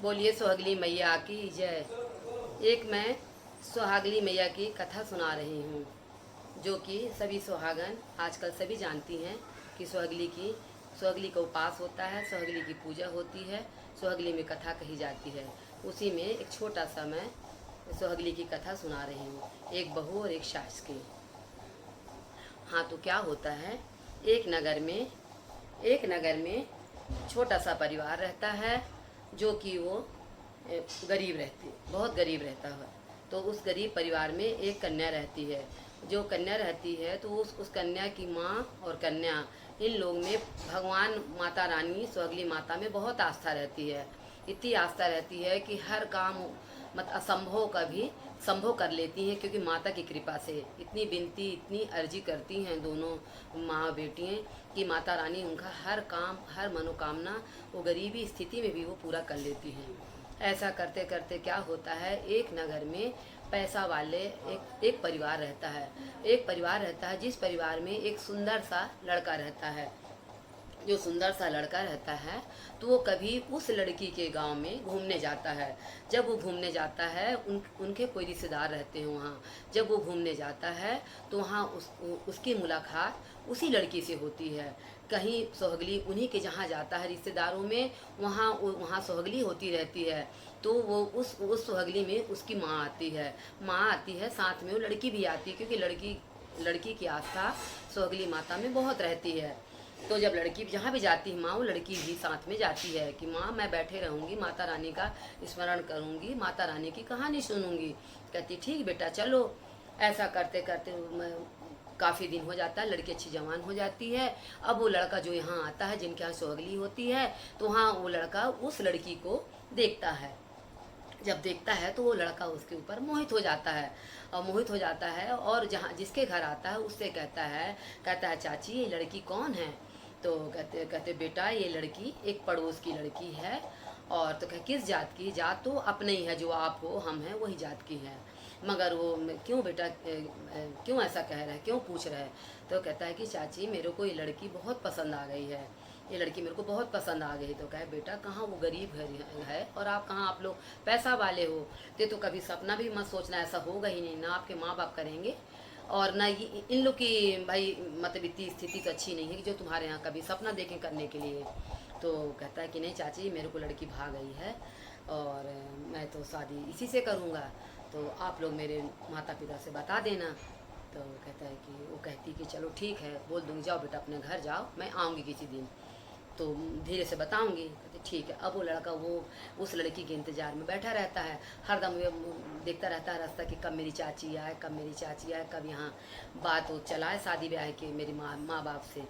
बोलिए सुहागली मैया की जय। एक मैं सुहागली मैया की कथा सुना रही हूँ, जो कि सभी सुहागन आजकल सभी जानती हैं कि सुहागली का उपास होता है, सुहागली की पूजा होती है, सुहागली में कथा कही जाती है। उसी में एक छोटा सा मैं सुहागली की कथा सुना रही हूँ, एक बहू और एक सास की। हाँ, तो क्या होता है, एक नगर में छोटा सा परिवार रहता है, जो कि वो बहुत गरीब रहता है। तो उस गरीब परिवार में एक कन्या रहती है। जो कन्या रहती है तो उस कन्या की माँ और कन्या, इन लोग में भगवान माता रानी सुहागली माता में बहुत आस्था रहती है। इतनी आस्था रहती है कि हर काम मत असंभव का भी संभव कर लेती हैं, क्योंकि माता की कृपा से इतनी विनती इतनी अर्जी करती हैं दोनों माँ बेटियाँ कि माता रानी उनका हर काम हर मनोकामना वो गरीबी स्थिति में भी वो पूरा कर लेती हैं। ऐसा करते करते क्या होता है, एक नगर में पैसा वाले एक परिवार रहता है। एक परिवार रहता है जिस परिवार में एक सुंदर सा लड़का रहता है। जो सुंदर सा लड़का रहता है तो वो कभी उस लड़की के गांव में घूमने जाता है। जब वो घूमने जाता है, उनके कोई रिश्तेदार रहते हैं वहाँ। जब वो घूमने जाता है तो वहाँ उसकी मुलाकात उसी लड़की से होती है। कहीं सुहागली उन्हीं के जहाँ जाता है रिश्तेदारों में, वहाँ सुहागली होती रहती है। तो वो उस सुहागली में उसकी माँ आती है। माँ आती है, साथ में वो लड़की भी आती है, क्योंकि लड़की की आस्था सुहागली माता में बहुत रहती है। तो जब लड़की जहाँ भी जाती है माँ, वो लड़की भी साथ में जाती है कि माँ मैं बैठे रहूँगी, माता रानी का स्मरण करूँगी, माता रानी की कहानी सुनूंगी। कहती ठीक बेटा चलो। ऐसा करते करते काफ़ी दिन हो जाता है, लड़की अच्छी जवान हो जाती है। अब वो लड़का जो यहाँ आता है, जिनके यहाँ सुहागली होती है, तो वहाँ वो लड़का उस लड़की को देखता है। जब देखता है तो वो लड़का उसके ऊपर मोहित हो जाता है, और जहाँ जिसके घर आता है उससे कहता है चाची ये लड़की कौन है। तो कहते कहते बेटा ये लड़की एक पड़ोस की लड़की है। और तो कह किस जात की? जात तो अपने ही है, जो आप हो हम हैं वही जात की है। मगर वो क्यों बेटा, क्यों ऐसा कह रहे हैं, क्यों पूछ रहे हैं? तो कहता है कि चाची मेरे को ये लड़की बहुत पसंद आ गई है, ये लड़की मेरे को बहुत पसंद आ गई। तो कहे बेटा कहाँ वो गरीब घर है और आप लोग पैसा वाले हो। तो कभी सपना भी मत सोचना, ऐसा होगा ही नहीं, ना आपके माँ बाप करेंगे और ना इन लोग की भाई मतलब इतनी स्थिति तो अच्छी नहीं है कि जो तुम्हारे यहाँ कभी सपना देखें करने के लिए। तो कहता है कि नहीं चाची मेरे को लड़की भाग गई है और मैं तो शादी इसी से करूँगा, तो आप लोग मेरे माता पिता से बता देना। तो कहता है कि वो कहती कि चलो ठीक है, बोल दूँगी, जाओ बेटा अपने घर जाओ, मैं आऊँगी किसी दिन तो धीरे से बताऊंगी। कहते ठीक है। अब वो लड़का वो उस लड़की के इंतज़ार में बैठा रहता है, हरदम वे देखता रहता है रास्ता कि कब मेरी चाची आए, कब मेरी चाची आए, कब यहाँ बात वो चलाए शादी ब्याह की मेरी माँ बाप से।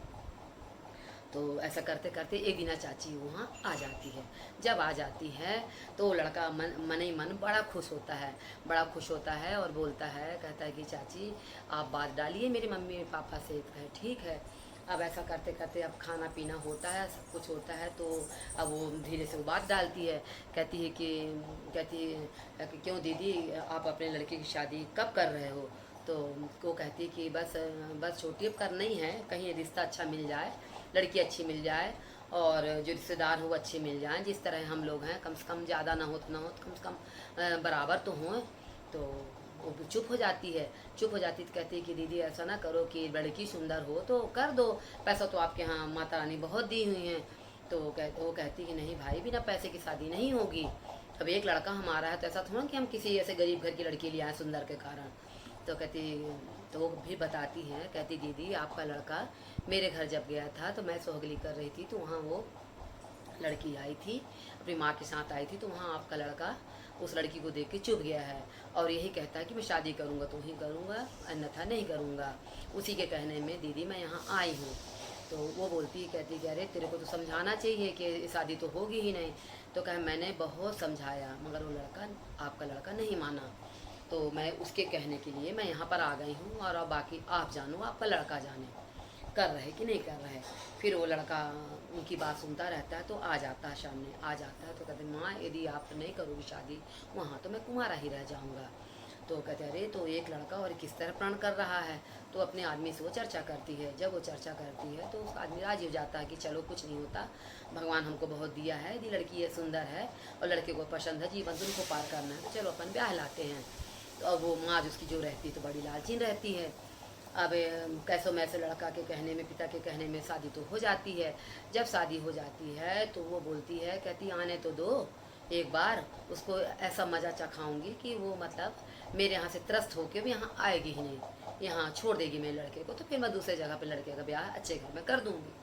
तो ऐसा करते करते एक दिन चाची वहाँ आ जाती है। जब आ जाती है तो वो लड़का मन ही मन बड़ा खुश होता है और बोलता है, कहता है कि चाची आप बात डालिए मेरे मम्मी पापा से। कहे ठीक है। अब ऐसा करते करते अब खाना पीना होता है, सब कुछ होता है, तो अब वो धीरे से वो बात डालती है। कहती है कि क्यों दीदी आप अपने लड़के की शादी कब कर रहे हो? तो वो कहती है कि बस छोटी अब करना ही है, कहीं रिश्ता अच्छा मिल जाए, लड़की अच्छी मिल जाए और जो रिश्तेदार हो वो अच्छे मिल जाएं, जिस तरह हम लोग हैं, कम से कम ज़्यादा ना हो तो कम से कम बराबर तो हों। तो वो चुप हो जाती है। चुप हो जाती तो कहती है कि दीदी ऐसा ना करो कि लड़की सुंदर हो तो कर दो, पैसा तो आपके यहाँ माता रानी बहुत दी हुई हैं। तो वो कहती कि नहीं भाई बिना पैसे की शादी नहीं होगी। अब एक लड़का हमारा है तो ऐसा थोड़ा कि हम किसी ऐसे गरीब घर की लड़की ले आए सुंदर के कारण। तो कहती, तो वो भी बताती है, कहती दीदी आपका लड़का मेरे घर जब गया था तो मैं सुहागली कर रही थी, तो वहाँ वो लड़की आई थी, अपनी माँ के साथ आई थी, तो वहाँ आपका लड़का उस लड़की को देख के चुप गया है और यही कहता है कि मैं शादी करूँगा तो ही करूँगा, अन्यथा नहीं करूँगा। उसी के कहने में दीदी मैं यहाँ आई हूँ। तो वो बोलती है, कहती कि अरे तेरे को तो समझाना चाहिए कि शादी तो होगी ही नहीं। तो कहे मैंने बहुत समझाया मगर वो लड़का आपका लड़का नहीं माना, तो मैं उसके कहने के लिए मैं यहाँ पर आ गई हूँ और अब बाकी आप जानो, आपका लड़का जाने कर रहे कि नहीं कर रहे। फिर वो लड़का उनकी बात सुनता रहता है तो आ जाता है, सामने आ जाता है। तो कहते माँ यदि आप नहीं करोगी शादी वहाँ तो मैं कुंवारा ही रह जाऊँगा। तो कहते अरे तो एक लड़का और किस तरह प्रण कर रहा है। तो अपने आदमी से वो चर्चा करती है। जब वो चर्चा करती है तो उस आदमी राजी हो जाता है कि चलो कुछ नहीं होता, भगवान हमको बहुत दिया है, यदि लड़की ये सुंदर है और लड़के को पसंद है, जीवन तो उनको पार करना है, तो चलो अपन ब्याह लाते हैं। तो अब वो माँ उसकी जो रहती है तो बड़ी लालचीन रहती है। अब कैसो मैसे लड़का के कहने में, पिता के कहने में शादी तो हो जाती है। जब शादी हो जाती है तो वो बोलती है, कहती आने तो दो एक बार, उसको ऐसा मज़ा चखाऊंगी कि वो मतलब मेरे यहाँ से त्रस्त होकर भी यहाँ आएगी ही नहीं, यहाँ छोड़ देगी मेरे लड़के को, तो फिर मैं दूसरे जगह पे लड़के का ब्याह अच्छे घर में कर दूँगी।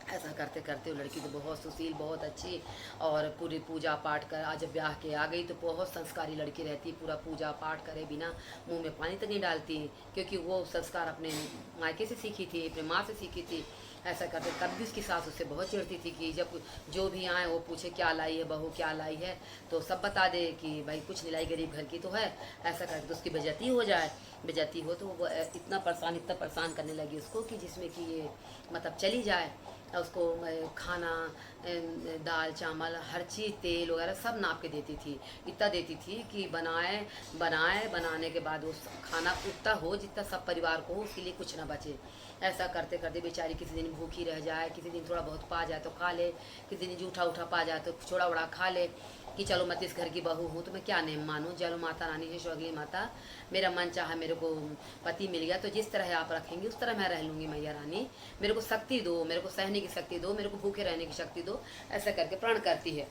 ऐसा करते करते वो लड़की तो बहुत सुशील, बहुत अच्छी, और पूरी पूजा पाठ कर आज जब ब्याह के आ गई तो बहुत संस्कारी लड़की रहती, पूरा पूजा पाठ करे बिना मुंह में पानी तक नहीं डालती, क्योंकि वो संस्कार अपने मायके से सीखी थी, अपने माँ से सीखी थी। ऐसा करते कभी उसकी सास उससे बहुत चिढ़ती थी कि जब जो भी आए वो पूछे क्या लाई है बहू, क्या लाई है, तो सब बता दे कि भाई कुछ नहीं लाई, गरीब घर की तो है। ऐसा करके तो उसकी बेइज्जती हो जाए, बेइज्जती हो तो वो इतना परेशान करने लगी उसको कि जिसमें कि ये मतलब चली जाए। उसको खाना, दाल चावल हर चीज़, तेल वगैरह सब नाप के देती थी, इतना देती थी कि बनाने के बाद उस खाना उतना हो जितना सब परिवार को हो, उसके लिए कुछ ना बचे। ऐसा करते करते बेचारी किसी दिन भूखी रह जाए, किसी दिन थोड़ा बहुत पा जाए तो खा ले, किसी दिन जूठा उठा पा जाए तो छोड़ा उड़ा खा ले कि चलो मैं इस घर की बहू हूँ तो मैं क्या नेम मानूँ, चलो माता रानी है सुहागली माता, मेरा मन चाहा मेरे को पति मिल गया तो जिस तरह आप रखेंगी उस तरह मैं रह लूँगी मैया रानी, मेरे को शक्ति दो, मेरे को सहने की शक्ति दो, मेरे को भूखे रहने की शक्ति दो। ऐसा करके प्रण करती है।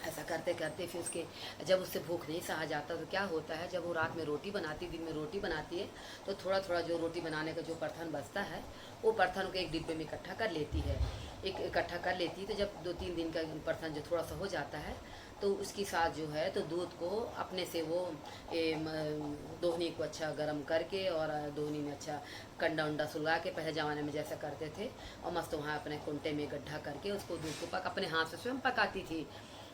ऐसा करते करते फिर उसके जब उससे भूख नहीं सहा जाता तो क्या होता है, जब वो रात में रोटी बनाती, दिन में रोटी बनाती है, तो थोड़ा थोड़ा जो रोटी बनाने का जो परथन बचता है वो परथन को एक डिब्बे में इकट्ठा कर लेती है। इकट्ठा कर लेती है तो जब 2-3 दिन का परथन जो थोड़ा सा हो जाता है तो उसकी साथ जो है तो दूध को अपने से वो दोहनी को अच्छा गर्म करके और दोहनी में अच्छा कंडा उंडा सुलगा के, पहले ज़माने में जैसा करते थे, और मस्त वहाँ अपने कुंटे में गड्ढा करके उसको दूध को अपने हाथ से स्वयं पकाती थी।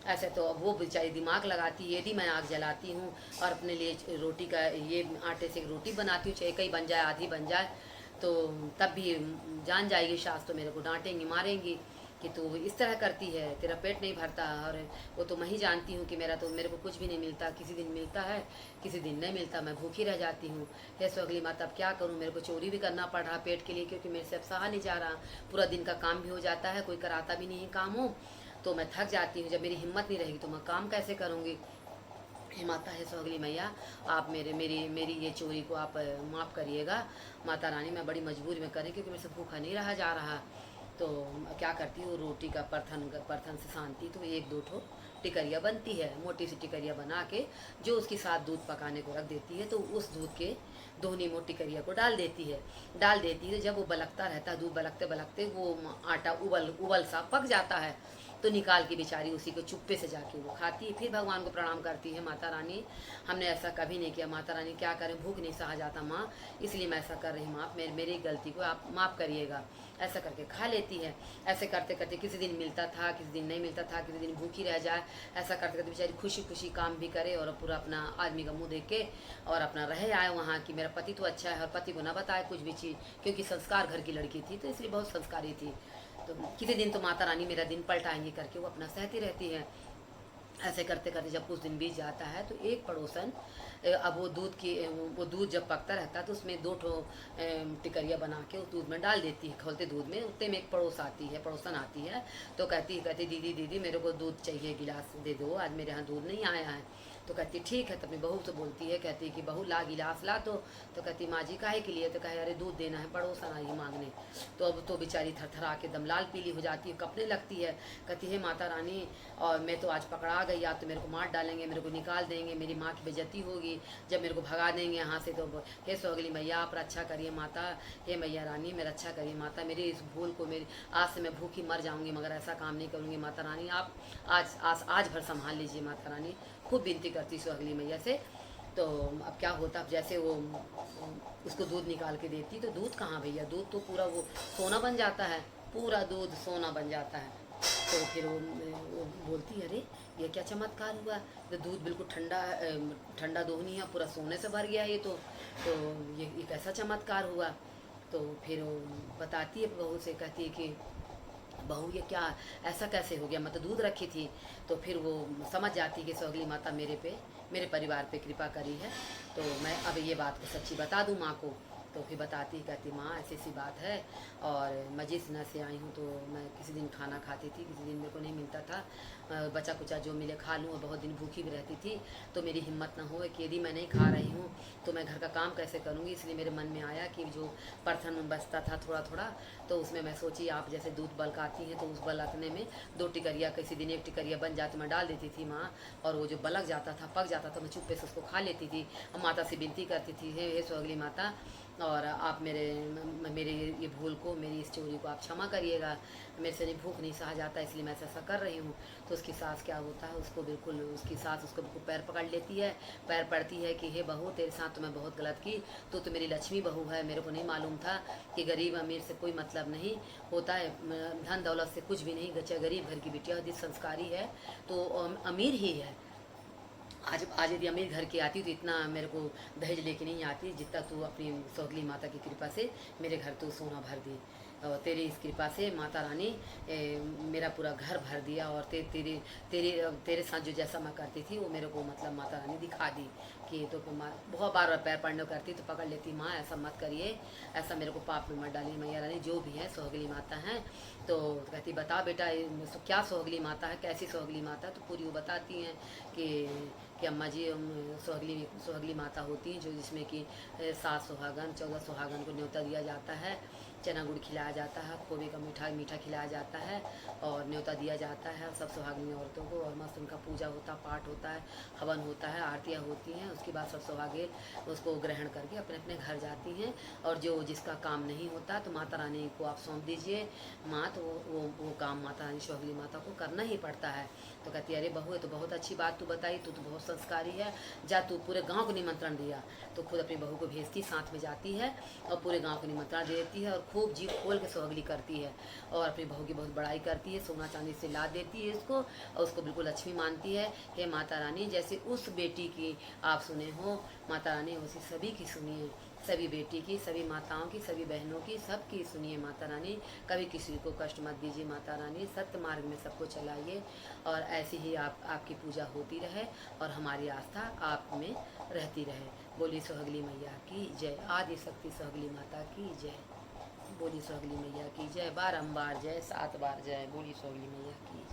ऐसे तो अब वो बेचारी दिमाग लगाती है, यदि मैं आग जलाती हूँ और अपने लिए रोटी का ये आटे से रोटी बनाती हूँ, चाहे कहीं बन जाए आधी बन जाए तो तब भी जान जाएगी सास, तो मेरे को डांटेंगी मारेंगी कि तू इस तरह करती है, तेरा पेट नहीं भरता। और वो तो मैं ही जानती हूँ कि मेरे को कुछ भी नहीं मिलता, किसी दिन मिलता है किसी दिन नहीं मिलता, मैं भूखी रह जाती हूँ। हे सुहागली माता अब क्या करूँ, मेरे को चोरी भी करना पड़ रहा पेट के लिए, क्योंकि मेरे से अब सहा नहीं जा रहा, पूरा दिन का काम भी हो जाता है, कोई कराता भी नहीं काम हो, तो मैं थक जाती हूँ, जब मेरी हिम्मत नहीं रहेगी तो मैं काम कैसे करूँगी। हे माता है सुहागली मैया, आप मेरी ये चोरी को आप माफ़ करिएगा माता रानी, मैं बड़ी मजबूरी में करें क्योंकि मेरे से भूखा नहीं रहा जा रहा। तो क्या करती हूँ, रोटी का परथन से शांति तो 1-2 ठो टिकरिया बनती है, मोटी सी टिकरिया बना के जो उसके साथ दूध पकाने को रख देती है, तो उस दूध के दोहनी मोटी टिकरिया को डाल देती है। जब वो बलकता रहता है, दूध बलकते बलकते वो आटा उबल सा पक जाता है, तो निकाल के बेचारी उसी को चुप्पे से जाके वो खाती है, फिर भगवान को प्रणाम करती है, माता रानी हमने ऐसा कभी नहीं किया, माता रानी क्या करें, भूख नहीं सहा जाता माँ, इसलिए मैं ऐसा कर रही हूँ, आप मेरी गलती को आप माफ़ करिएगा। ऐसा करके खा लेती है। ऐसे करते करते किसी दिन मिलता था, किसी दिन नहीं मिलता था, किसी दिन भूखी रह जाए, ऐसा करते करते बेचारी खुशी खुशी काम भी करे और पूरा अपना आदमी का मुंह देख के और अपना रहे आए वहाँ कि मेरा पति तो अच्छा है, और पति को ना बताए कुछ भी चीज़, क्योंकि संस्कार घर की लड़की थी तो इसलिए बहुत संस्कारी थी। तो किसी दिन तो माता रानी मेरा दिन पलटाएंगी करके वो अपना सहती रहती है। ऐसे करते करते जब कुछ दिन बीत जाता है तो एक पड़ोसन अब वो दूध जब पकता रहता है तो उसमें 2 ठो टिकरिया बना के उस दूध में डाल देती है, खोलते दूध में, उतने में एक पड़ोसन आती है, तो कहती दीदी मेरे को दूध चाहिए, गिलास दे दो, आज मेरे यहाँ दूध नहीं आया है। तो कहती ठीक है, तो अपनी बहू से बोलती है, कहती कि बहू ला गिलास ला, तो कहती माँ जी काहे के लिए, तो कहे अरे दूध देना है, पड़ोसन आई मांगने। तो अब तो बेचारी थरथरा के दम लाल पीली हो जाती है, कपने लगती है, कहती है माता रानी और मैं तो आज पकड़ा गई, या तो मेरे को मार डालेंगे, मेरे को निकाल देंगे, मेरी माँ की बेइज्जती होगी, जब मेरे को भगा देंगे यहाँ से, तो हे सुहागली मैया आप रक्षा करिए माता, हे मैया रानी मेरा रक्षा करिए माता, मेरी इस भूल को, मेरी आज से मैं भूखी मर जाऊँगी मगर ऐसा काम नहीं करूँगी माता रानी, आप आज भर संभाल लीजिए माता रानी, खूब विनती करती सुहागली मैया से। तो अब क्या होता, अब जैसे वो उसको दूध निकाल के देती, तो दूध कहाँ भैया, दूध तो पूरा वो सोना बन जाता है, पूरा दूध सोना बन जाता है। तो फिर वो बोलती है अरे ये क्या चमत्कार हुआ, तो दूध बिल्कुल ठंडा दोहनी है, पूरा सोने से भर गया ये तो ये कैसा चमत्कार हुआ। तो फिर वो बताती है बहू से, कहती है कि बहू ये क्या, ऐसा कैसे हो गया, मैं तो दूध रखी थी। तो फिर वो समझ जाती कि सुहागली माता मेरे पे मेरे परिवार पे कृपा करी है। तो मैं अब ये बात को सच्ची बता दूँ माँ को, तो फिर बताती, कहती माँ ऐसी ऐसी बात है, और मैं जिस न से आई हूँ, तो मैं किसी दिन खाना खाती थी, किसी दिन मेरे को नहीं मिलता था, बचा कुचा जो मिले खा लूँ, और बहुत दिन भूखी भी रहती थी। तो मेरी हिम्मत ना हो कि यदि मैं नहीं खा रही हूँ तो मैं घर का काम कैसे करूँगी। इसलिए मेरे मन में आया कि जो बर्तन बचता था थोड़ा थोड़ा, तो उसमें मैं सोची आप जैसे दूध बलकाती हैं, तो उस बलकने में 2 टिकरिया, किसी दिन 1 टिकरिया बन जाती, मैं डाल देती थी माँ, और वो जो बलक जाता था, पक जाता था, मैं चुप्पे से उसको खा लेती थी। और माता से विनती करती थी, हे सुहागली माता, और आप मेरे ये भूल को, मेरी इस चोरी को आप क्षमा करिएगा। मेरे से नहीं भूख नहीं सहा जाता, इसलिए मैं ऐसा कर रही हूँ। तो उसकी सास क्या होता है, उसको बिल्कुल, उसकी सास उसको बिल्कुल पैर पकड़ लेती है, पैर पड़ती है कि हे बहू, तेरे साथ तो मैं बहुत गलत की, तो मेरी लक्ष्मी बहू है, मेरे को नहीं मालूम था कि गरीब अमीर से कोई मतलब नहीं होता है, धन दौलत से कुछ भी नहीं, गच्चा गरीब घर की बिटिया यदि संस्कारी है तो अमीर ही है। आज यदि अमीर घर की आती तो इतना मेरे को दहेज लेके नहीं आती, जितना तू अपनी सौगली माता की कृपा से मेरे घर तो सोना भर दी, और तेरी इस कृपा से माता रानी मेरा पूरा घर भर दिया, और तेरे साथ जो जैसा मैं करती थी वो मेरे को मतलब माता रानी दिखा दी कि तो बहुत बार पैर पड़ने करती तो पकड़ लेती, माँ ऐसा मत करिए, ऐसा मेरे को पाप में मत डालिए मैया रानी, जो भी है सोहगली माता हैं। तो कहती बता बेटा क्या सोहगली माता है, कैसी सोहगली माता है, तो पूरी वो बताती हैं कि अम्मा जी सुहागली माता होती हैं, जो जिसमें कि 7 सुहागन 14 सुहागन को न्योता दिया जाता है, चना गुड़ खिलाया जाता है, खोबे का मीठा खिलाया जाता है, और न्योता दिया जाता है सब सुहागिनी औरतों को, और मस्त उनका पूजा होता, पाठ होता है, हवन होता है, आरतियाँ होती हैं। उसके बाद सब सुहागे उसको ग्रहण करके अपने अपने घर जाती हैं, और जो जिसका काम नहीं होता तो माता रानी को आप सौंप दीजिए माँ, तो वो काम माता रानी सुहागली माता को करना ही पड़ता है। तो कहती है अरे बहू ये तो बहुत अच्छी बात तू बताई, तू तो बहुत संस्कारी है, जा तू पूरे गांव को निमंत्रण दिया। तो खुद अपनी बहू को भेजती, साथ में जाती है और पूरे गांव को निमंत्रण दे देती है, और खूब जी खोल के सुहागली करती है, और अपनी बहू की बहुत बड़ाई करती है, सोना चांदी से ला देती है इसको, और उसको बिल्कुल लक्ष्मी मानती है। हे माता रानी, जैसे उस बेटी की आप सुने हो माता रानी, उसी सभी की सुनिए, सभी बेटी की, सभी माताओं की, सभी बहनों की, सबकी सुनिए माता रानी, कभी किसी को कष्ट मत दीजिए माता रानी, सत्य मार्ग में सबको चलाइए, और ऐसी ही आपकी पूजा होती रहे, और हमारी आस्था आप में रहती रहे। बोली सुहागली मैया की जय, आदि शक्ति सुहागली माता की जय। बोली सुहागली मैया की जय, बारंबार जय, 7 बार जय, बोली सुहागली मैया की।